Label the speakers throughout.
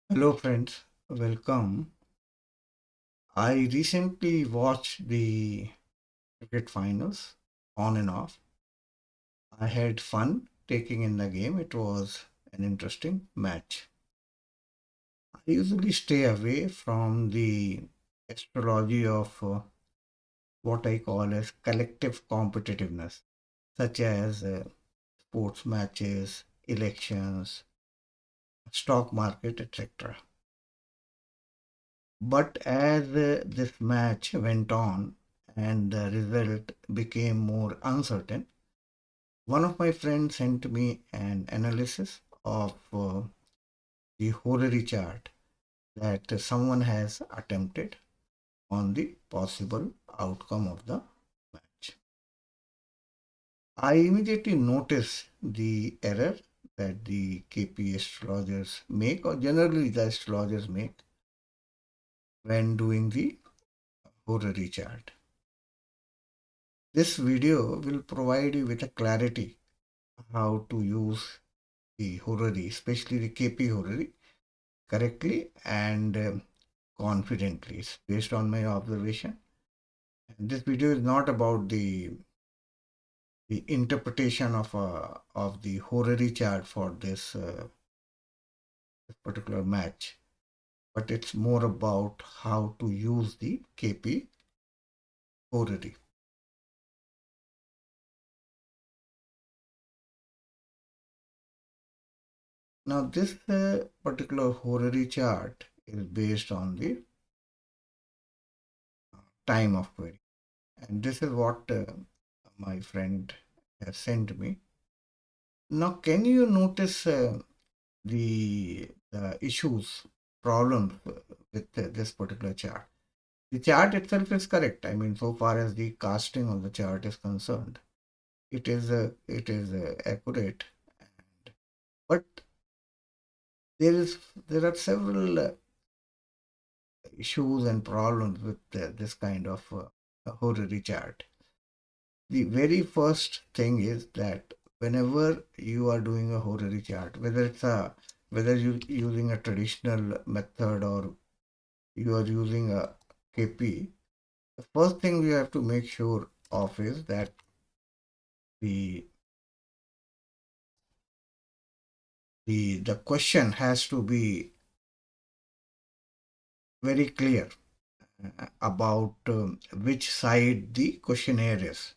Speaker 1: Hello, friends. Welcome. I recently watched the cricket finals on and off. I had fun taking in the game. It was an interesting match. I usually stay away from the astrology of what I call as collective competitiveness, such as sports matches, elections, stock market, etc. But as this match went on and the result became more uncertain, one of my friends sent me an analysis of the horary chart that someone has attempted on the possible outcome of the match. I immediately noticed the error that the KP astrologers make, or generally the astrologers make, when doing the horary chart. This video will provide you with a clarity how to use the horary, especially the KP horary, correctly and confidently. It's based on my observation. And this video is not about the interpretation of the horary chart for this particular match, but it's more about how to use the KP horary. Now, this particular horary chart is based on the time of query. And this is what my friend has sent me. Now, can you notice the issues, problems with this particular chart? The chart itself is correct. I mean, so far as the casting of the chart is concerned, it is accurate. But there are several issues and problems with this kind of horary chart. The very first thing is that whenever you are doing a horary chart, whether you using a traditional method or you are using a KP, the first thing we have to make sure of is that the the question has to be very clear about which side the questionnaire is.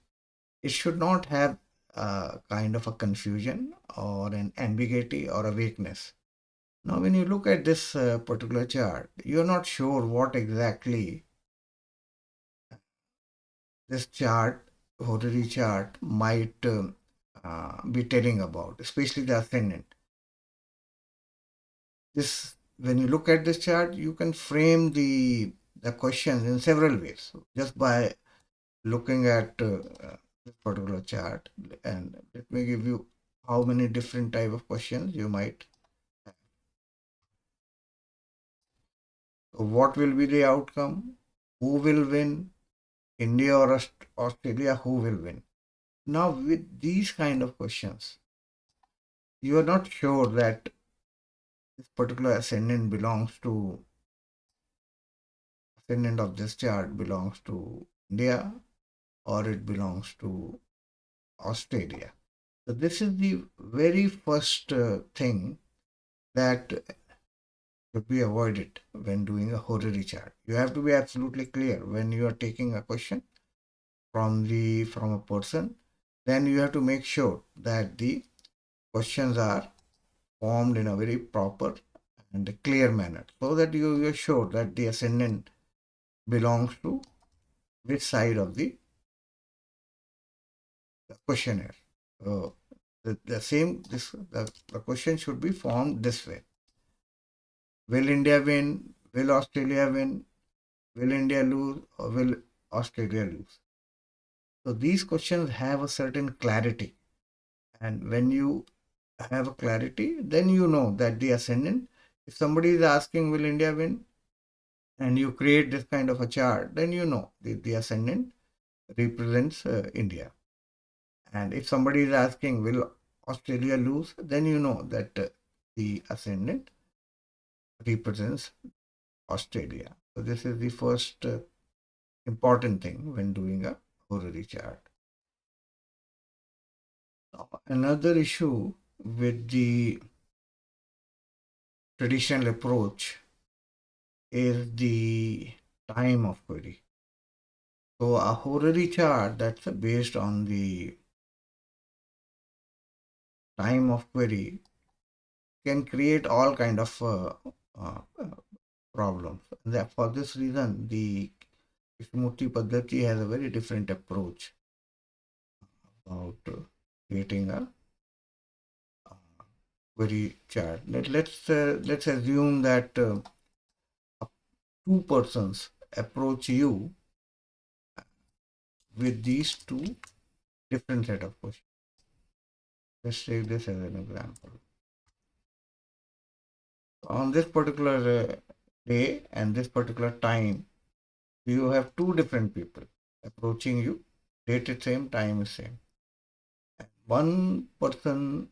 Speaker 1: It should not have a kind of a confusion or an ambiguity or a vagueness. Now, when you look at this particular chart, you're not sure what exactly this chart, horary chart, might be telling about, especially the ascendant. This, when you look at this chart, you can frame the questions in several ways just by looking at this particular chart. And let me give you how many different type of questions you might. So what will be the outcome? Who will win? India or Australia? Who will win? Now, with these kind of questions, you are not sure that this particular ascendant of this chart belongs to India or it belongs to Australia. So this is the very first thing that should be avoided when doing a horary chart. You have to be absolutely clear when you are taking a question from a person. Then you have to make sure that the questions are formed in a very proper and a clear manner so that you're sure that the ascendant belongs to which side of the questionnaire. So the same this the question should be formed this way. Will India win? Will Australia win? Will India lose or will Australia lose? So these questions have a certain clarity. And when you have a clarity, then you know that the ascendant, if somebody is asking, will India win? And you create this kind of a chart, then you know the ascendant represents India. And if somebody is asking, will Australia lose? Then you know that the ascendant represents Australia. So this is the first important thing when doing a horary chart. Another issue with the traditional approach is the time of query. So a horary chart that's based on the time of query can create all kind of uh, problems. For this reason, the Krishnamurti Paddhati has a very different approach about creating a query chart. Let's assume that two persons approach you with these two different set of questions. Let's take this as an example. On this particular day and this particular time, you have two different people approaching you. Date is same, time is same. One person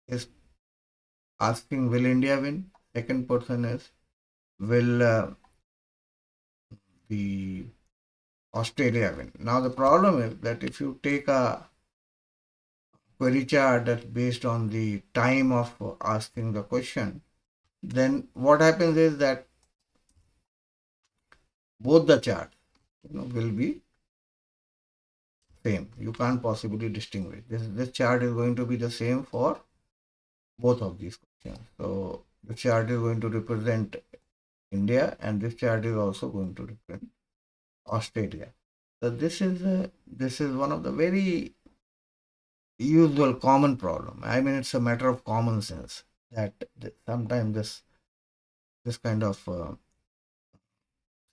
Speaker 1: is asking, will India win? Second person is, will the Australia win? Now the problem is that if you take a query chart that's based on the time of asking the question, then what happens is that both the charts will be same. You can't possibly distinguish. This chart is going to be the same for both of these questions. So the chart is going to represent India, and this chart is also going to represent Australia. So this is one of the very usual common problem. I mean, it's a matter of common sense that sometimes this kind of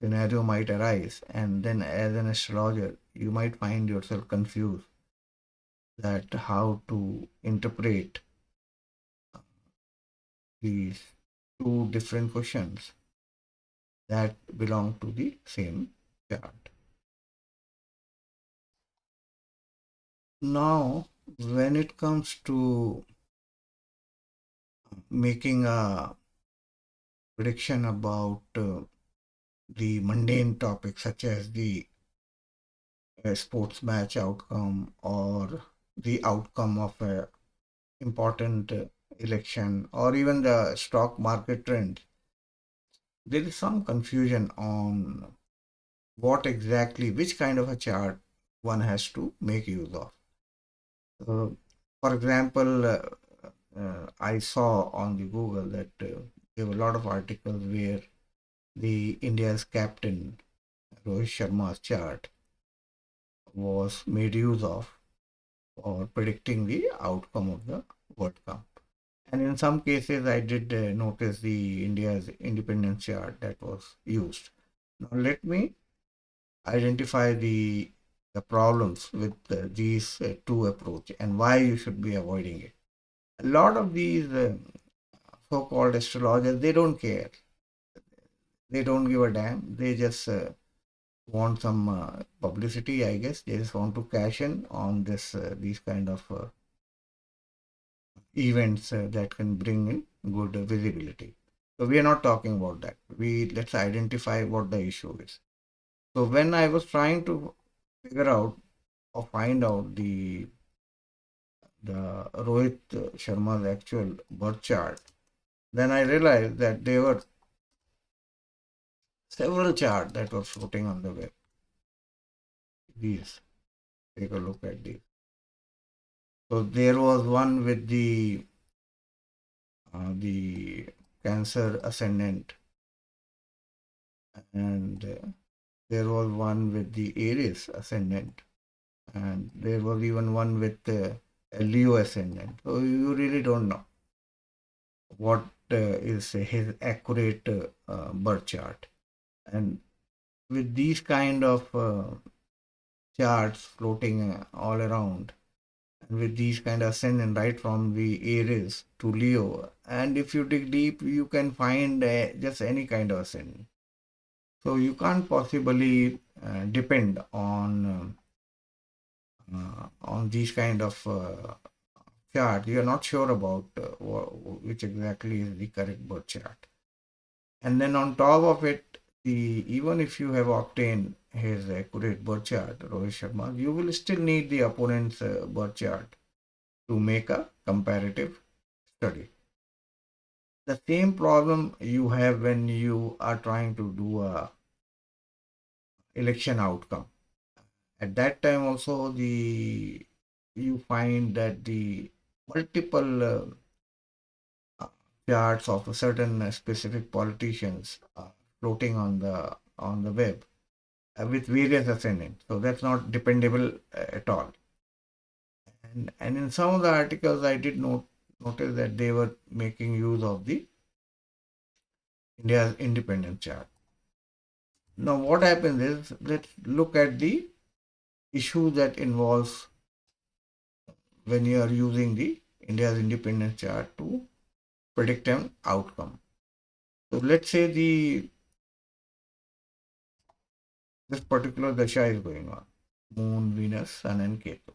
Speaker 1: scenario might arise, and then as an astrologer, you might find yourself confused that how to interpret these two different questions that belong to the same chart. Now, when it comes to making a prediction about the mundane topics such as the sports match outcome or the outcome of a important election or even the stock market trend, there is some confusion on which kind of a chart one has to make use of. For example, I saw on the Google that there were a lot of articles where the India's captain Rohit Sharma's chart was made use of for predicting the outcome of the World Cup. And in some cases, I did notice the India's independence chart that was used. Now, let me identify the problems with these two approach and why you should be avoiding it. A lot of these so-called astrologers, they don't care. They don't give a damn. They just want some publicity, I guess. They just want to cash in on these kind of events that can bring in good visibility. So we are not talking about that. Let's identify what the issue is. So when I was trying to figure out or find out the Rohit Sharma's actual birth chart, then I realized that there were several charts that were floating on the web. These, take a look at these. So there was one with the Cancer ascendant, and there was one with the Aries ascendant, and there was even one with a Leo ascendant. So you really don't know what is his accurate birth chart. And with these kind of charts floating all around, and with these kind of ascendant right from the Aries to Leo, and if you dig deep, you can find just any kind of ascendant. So you can't possibly depend on these kind of chart. You are not sure about which exactly is the correct birth chart. And then on top of it, even if you have obtained his accurate birth chart, Rohit Sharma, you will still need the opponent's birth chart to make a comparative study. The same problem you have when you are trying to do a election outcome. At that time also, the you find that the multiple charts of certain specific politicians floating on the web with various ascendants. So that's not dependable at all. And in some of the articles, I did notice that they were making use of the India's independence chart. Now, what happens is, let's look at the issue that involves when you are using the India's independence chart to predict an outcome. So let's say this particular dasha is going on, Moon, Venus, Sun, and Ketu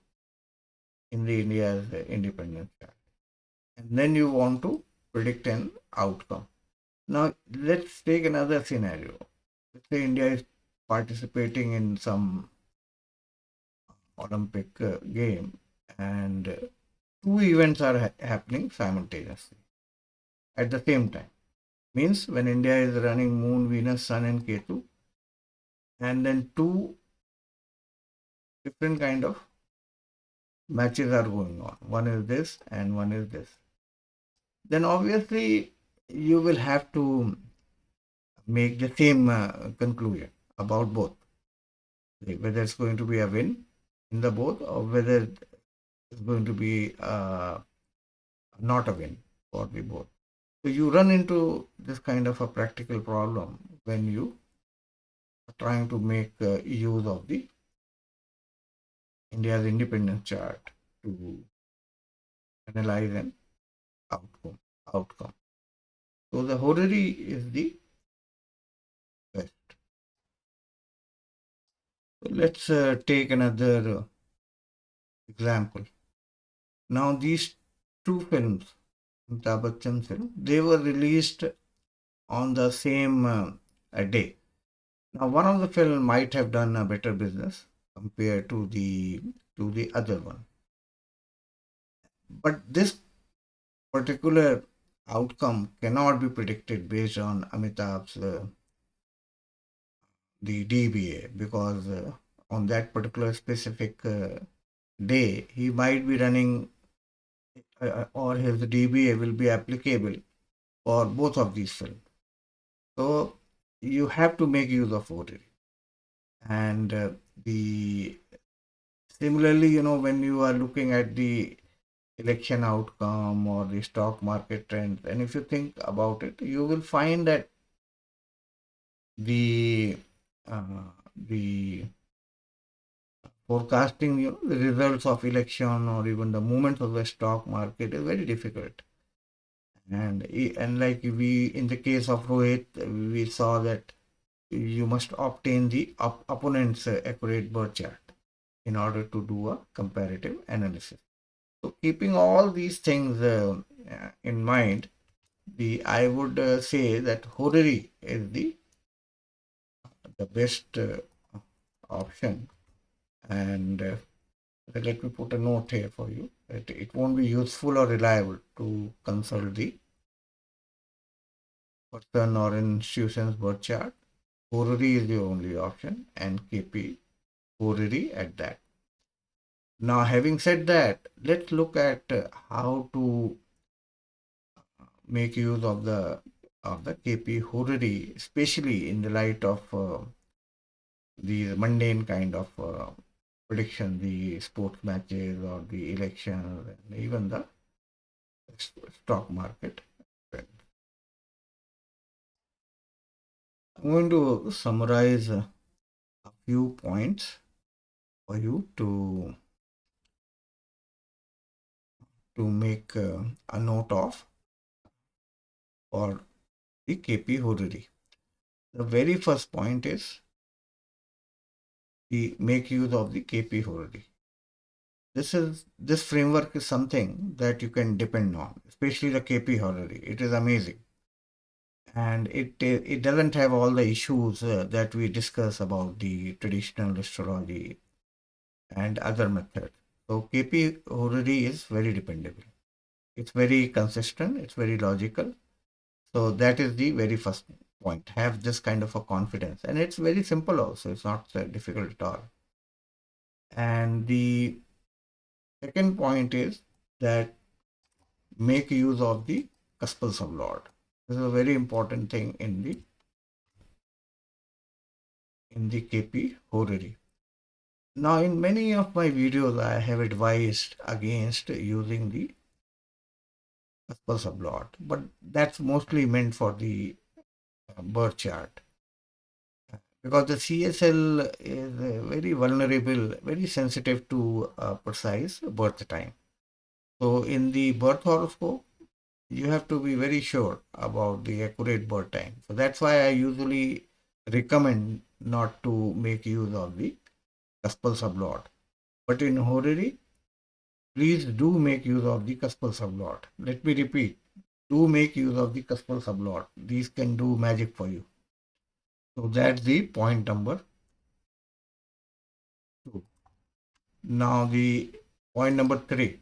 Speaker 1: in the India's independence chart, and then you want to predict an outcome. Now let's take another scenario. Let's say India is participating in some Olympic game, and two events are happening simultaneously at the same time. Means when India is running Moon, Venus, Sun, and Ketu, and then two different kind of matches are going on. One is this and one is this. Then obviously you will have to make the same conclusion about both, whether it's going to be a win in the both or whether it's going to be not a win for the both. So you run into this kind of a practical problem when you are trying to make use of the India's independence chart to analyze an outcome. So the horary is the best. So let's take another example. Now these two films, Amitabh Bachchan film, they were released on the same day. Now one of the film might have done a better business compared to the other one, but this particular outcome cannot be predicted based on Amitabh's the DBA, because on that particular specific day he might be running or his DBA will be applicable for both of these films. So you have to make use of OTT. And the similarly, when you are looking at the election outcome or the stock market trends, and if you think about it, you will find that the the forecasting the results of election or even the movements of the stock market is very difficult. And like we in the case of Rohit, we saw that you must obtain the opponent's accurate birth chart in order to do a comparative analysis. So keeping all these things in mind, the I would say that horary is the best option. And let me put a note here for you that it won't be useful or reliable to consult the person or institution's birth chart. Horary is the only option, and KP horary at that. Now, having said that, let's look at how to make use of the KP horary, especially in the light of these mundane kind of prediction, the sports matches or the elections, and even the stock market. I'm going to summarize a few points for you to make a note of for the KP horary. The very first point is the make use of the KP horary. This framework is something that you can depend on, especially the KP horary. It is amazing, and it doesn't have all the issues that we discuss about the traditional astrology and other methods. So KP horary is very dependable. It's very consistent. It's very logical. So that is the very first point. Have this kind of a confidence, and it's very simple also. It's not difficult at all. And the second point is that make use of the cuspal sublord. This is a very important thing in the KP horary. Now, in many of my videos, I have advised against using the cuspal sublord, but that's mostly meant for the birth chart, because the CSL is very vulnerable, very sensitive to precise birth time. So, in the birth horoscope, you have to be very sure about the accurate birth time. So that's why I usually recommend not to make use of the cuspal sublord. But in horary, please do make use of the cuspal sublord. Let me repeat, do make use of the cuspal sublord. These can do magic for you. So that's the point number two. Now the point number three.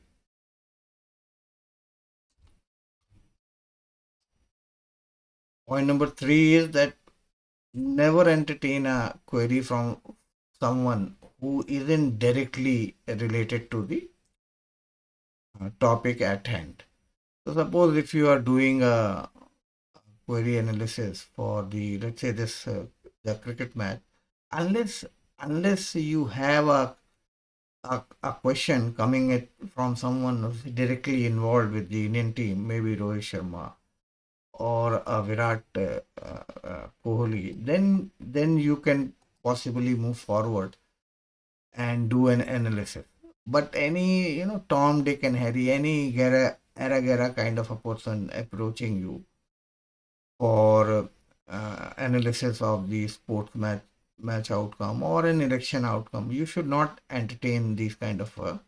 Speaker 1: Point number three is that never entertain a query from someone who isn't directly related to the topic at hand. So suppose if you are doing a query analysis for the, let's say this the cricket match, unless unless you have a question coming from someone who's directly involved with the Indian team, maybe Rohit Sharma or Virat Kohli, then you can possibly move forward and do an analysis. But any, Tom, Dick, and Harry, any Gara kind of a person approaching you for analysis of the sports match outcome or an election outcome, you should not entertain these kind of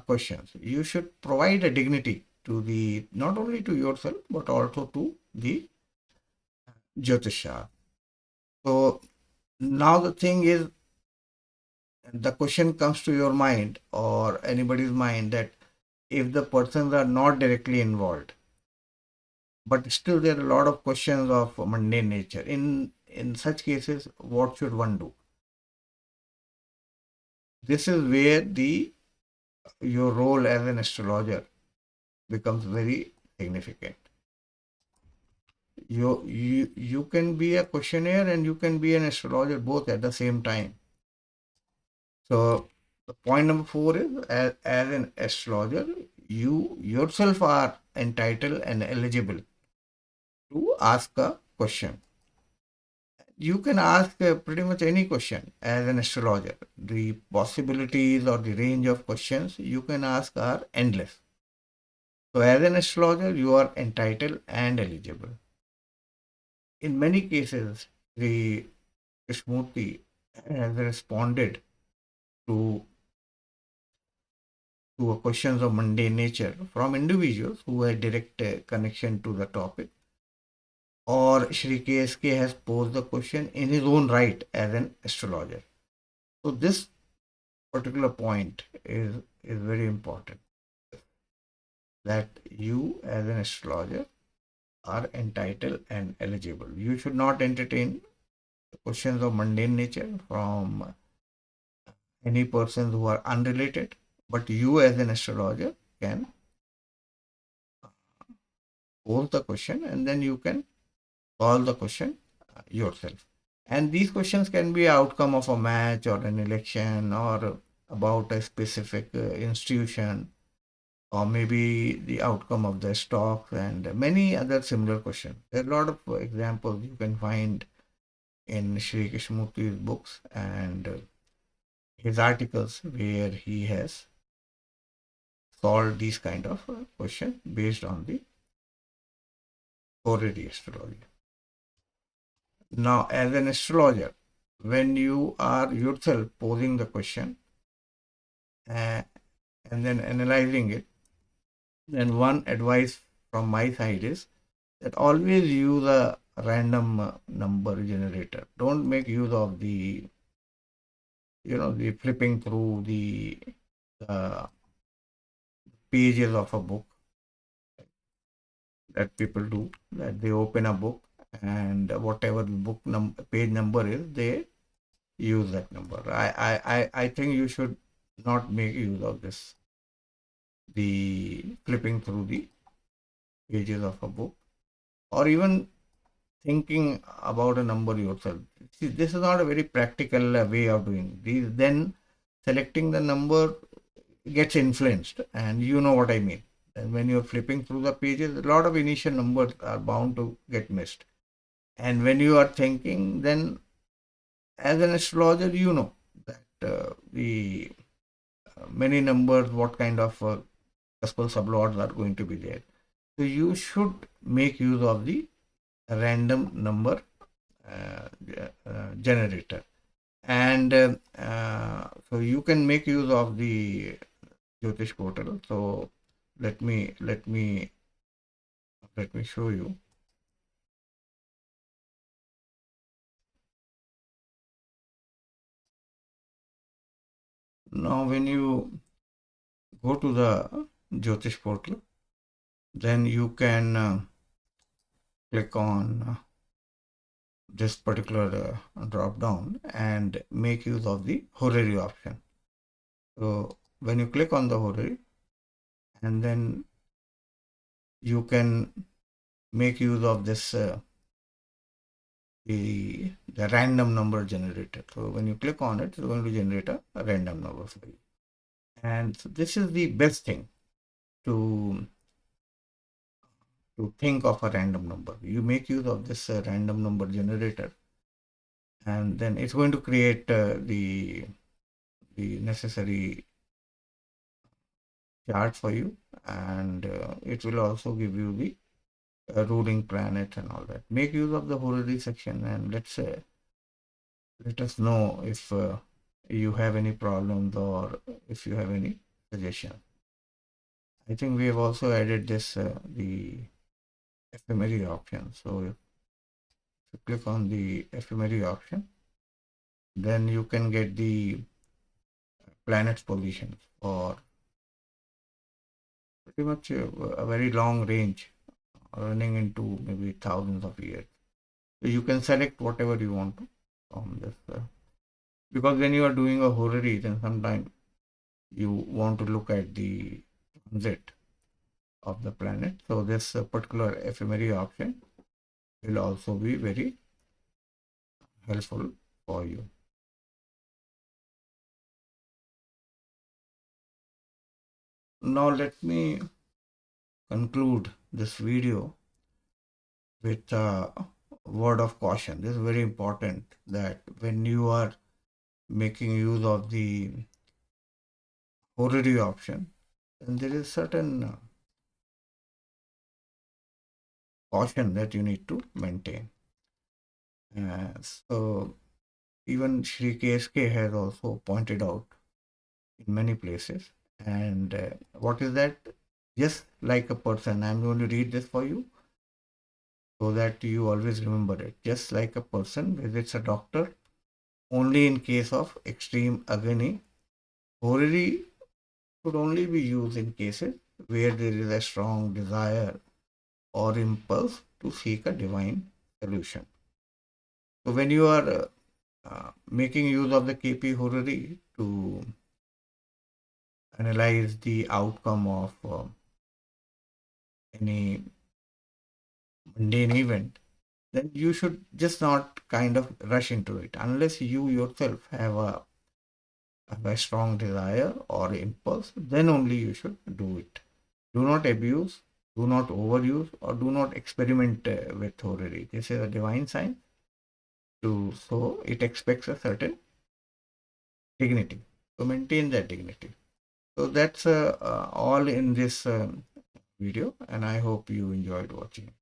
Speaker 1: questions. You should provide a dignity to the not only to yourself but also to the Jyotisha. So now the thing is, the question comes to your mind or anybody's mind that if the persons are not directly involved, but still there are a lot of questions of mundane nature. In such cases, what should one do? This is where the your role as an astrologer becomes very significant. You can be a questionnaire and you can be an astrologer both at the same time. So the point number four is, as an astrologer, you yourself are entitled and eligible to ask a question. You can ask pretty much any question as an astrologer. The possibilities or the range of questions you can ask are endless. So, as an astrologer, you are entitled and eligible. In many cases, the Krishnamurti has responded to questions of mundane nature from individuals who had direct connection to the topic, or Shri KSK has posed the question in his own right as an astrologer. So this particular point is very important, that you as an astrologer are entitled and eligible. You should not entertain questions of mundane nature from any persons who are unrelated, but you as an astrologer can pose the question and then you can solve the question yourself. And these questions can be outcome of a match or an election or about a specific institution, or maybe the outcome of the stocks and many other similar questions. There are a lot of examples you can find in Sri Krishnamurti's books and his articles where he has solved these kind of questions based on the horary astrology. Now, as an astrologer, when you are yourself posing the question, uh, and then analyzing it. Then one advice from my side is that always use a random number generator. Don't make use of the flipping through the pages of a book that people do. That they open a book and whatever the page number is, they use that number. I think you should not make use of this, the flipping through the pages of a book, or even thinking about a number yourself. See, this is not a very practical way of doing these. Then selecting the number gets influenced, and you know what I mean. And when you're flipping through the pages, a lot of initial numbers are bound to get missed. And when you are thinking, then as an astrologer, you know that the many numbers, what kind of possible sublots are going to be there. So you should make use of the random number generator. And so you can make use of the Jyotish portal. So let me let me let me show you. Now when you go to the Jyotish portal, then you can click on this particular drop down and make use of the horary option. So when you click on the horary, and then you can make use of this the random number generator. So when you click on it, it's going to generate a random number for you. And so this is the best thing to think of a random number. You make use of this random number generator, and then it's going to create the necessary chart for you, and it will also give you the ruling planet and all that. Make use of the horary section, and let us know if you have any problems or if you have any suggestions. I think we have also added this the ephemery option. So if you click on the ephemery option, then you can get the planet's positions for pretty much a very long range, running into maybe thousands of years. So you can select whatever you want to from this. Because when you are doing a horary, then sometimes you want to look at the transit of the planet. So this particular ephemery option will also be very helpful for you. Now let me conclude this video with a word of caution. This is very important that when you are making use of the horary option, then there is certain caution that you need to maintain. So even Shri KSK has also pointed out in many places. And what is that? Just like a person, I'm going to read this for you so that you always remember it. Just like a person visits a doctor only in case of extreme agony, horary should only be used in cases where there is a strong desire or impulse to seek a divine solution. So when you are making use of the KP horary to analyze the outcome of any mundane event, then you should just not kind of rush into it unless you yourself have a strong desire or impulse. Then only you should do it. Do not abuse, do not overuse, or do not experiment with horary. This is a divine sign, so it expects a certain dignity. So maintain that dignity. So that's all in this video, and I hope you enjoyed watching.